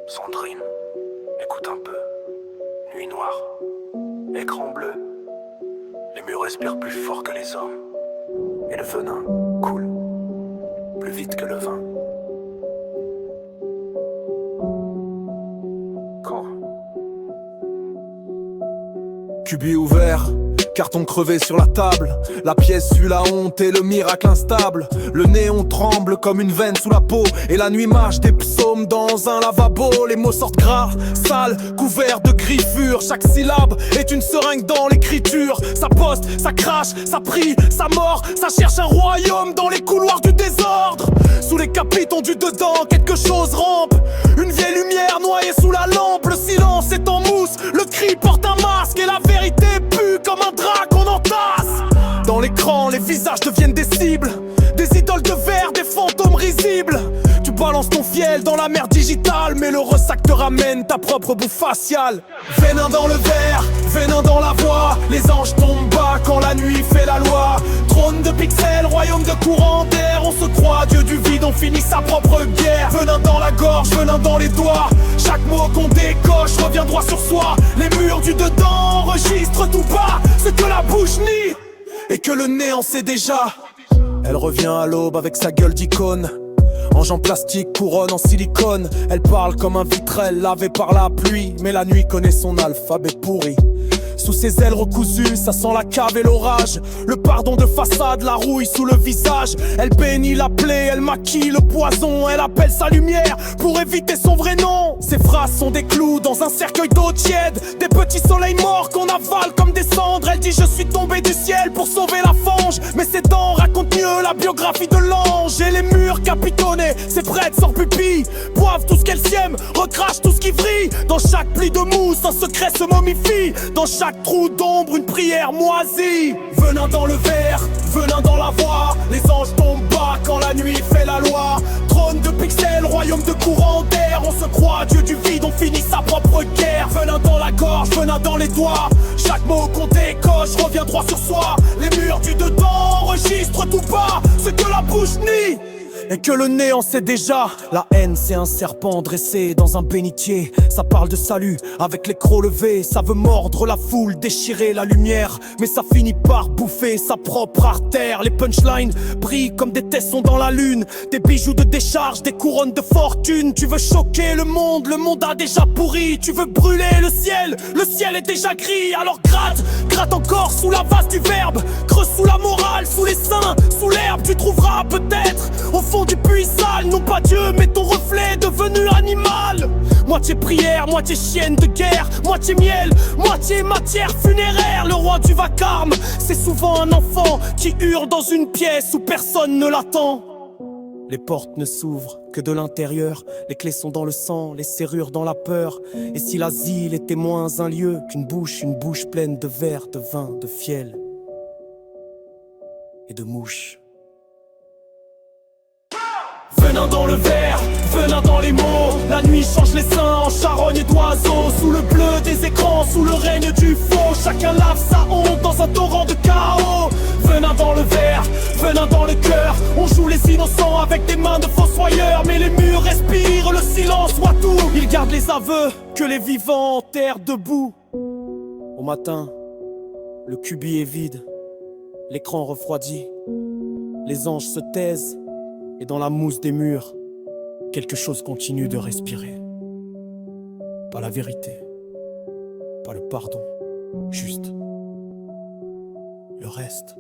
Sandrine, écoute un peu. Nuit noire, écran bleu. Les murs respirent plus fort que les hommes. Et le venin coule plus vite que le vin. Quand Cubi ouvert, carton crevé sur la table. La pièce sue la honte et le miracle instable. Le néon tremble comme une veine sous la peau. Et la nuit mâche des psaumes dans un lavabo. Les mots sortent gras, sales, couverts de griffures. Chaque syllabe est une seringue dans l'écriture. Ça poste, ça crache, ça prie, ça mord. Ça cherche un royaume dans les couloirs du désordre. Sous les capitons du dedans, quelque chose rampe. Une vieille lumière noyée sous la lampe. Le silence est en mousse, le cri porte un masque. Et la vérité pue comme un drap qu'on entasse. Dans l'écran, les visages deviennent des cibles. Des idoles de verre, des fantômes risibles. Tu balances ton fiel dans la mer digitale, mais le ressac te ramène ta propre bouffe faciale. Venin dans le verre, venin dans la voix. Les anges tombent bas quand la nuit fait la loi. Trône de pixels, royaume de courant d'air. On se croit dieu du vide, on finit sa propre guerre. Venin dans la gorge, venin dans les doigts. Chaque mot qu'on décoche revient droit sur soi. Les murs du dedans enregistrent tout bas ce que la bouche nie et que le néant sait déjà. Elle revient à l'aube avec sa gueule d'icône. Ange en plastique, couronne en silicone. Elle parle comme un vitrel lavé par la pluie. Mais la nuit connaît son alphabet pourri. Sous ses ailes recousues, ça sent la cave et l'orage. Le pardon de façade, la rouille sous le visage. Elle bénit la plaie, elle maquille le poison. Elle appelle sa lumière pour éviter son vrai nom. Ses phrases sont des clous dans un cercueil d'eau tiède. Des petits soleils morts qu'on avale comme des cendres. Elle dit je suis tombée du ciel pour sauver la fange. Mais ses dents racontent mieux la biographie de l'ange. Et les murs capitonnés, ses prêtres sans pupille boivent tout ce qu'elles sème, recrachent tout ce qui vrille. Dans chaque pli de mousse, un secret se momifie. Dans chaque trou d'ombre, une prière moisie. Venin dans le verre, venin dans la voix. Les anges tombent bas quand la nuit fait la loi. Trône de pixels, royaume de courant d'air. On se croit dieu du vide, on finit sa propre guerre. Venin dans la gorge, venin dans les doigts. Chaque mot qu'on décoche revient droit sur soi. Les murs du dedans enregistrent tout bas ce que la bouche nie et que le néant sait déjà. La haine c'est un serpent dressé dans un bénitier. Ça parle de salut avec les crocs levés. Ça veut mordre la foule, déchirer la lumière. Mais ça finit par bouffer sa propre artère. Les punchlines brillent comme des tessons dans la lune. Des bijoux de décharge, des couronnes de fortune. Tu veux choquer le monde a déjà pourri. Tu veux brûler le ciel est déjà gris. Alors gratte, gratte encore sous la vase du verbe. Creuse sous la morale, sous les seins, sous l'herbe. Tu trouveras peut-être au fond du puits sale, non pas Dieu, mais ton reflet devenu animal. Moitié prière, moitié chienne de guerre, moitié miel, moitié matière funéraire. Le roi du vacarme, c'est souvent un enfant qui hurle dans une pièce où personne ne l'attend. Les portes ne s'ouvrent que de l'intérieur. Les clés sont dans le sang, les serrures dans la peur. Et si l'asile était moins un lieu qu'une bouche pleine de verre, de vin, de fiel et de mouches. Venin dans le verre, venin dans les mots. La nuit change les seins en charogne d'oiseaux. Sous le bleu des écrans, sous le règne du faux. Chacun lave sa honte dans un torrent de chaos. Venin dans le verre, venin dans le cœur. On joue les innocents avec des mains de fossoyeurs. Mais les murs respirent, le silence voit tout. Ils gardent les aveux que les vivants enterrent debout. Au matin, le cubi est vide, l'écran refroidi. Les anges se taisent. Et dans la mousse des murs, quelque chose continue de respirer. Pas la vérité, pas le pardon, juste le reste.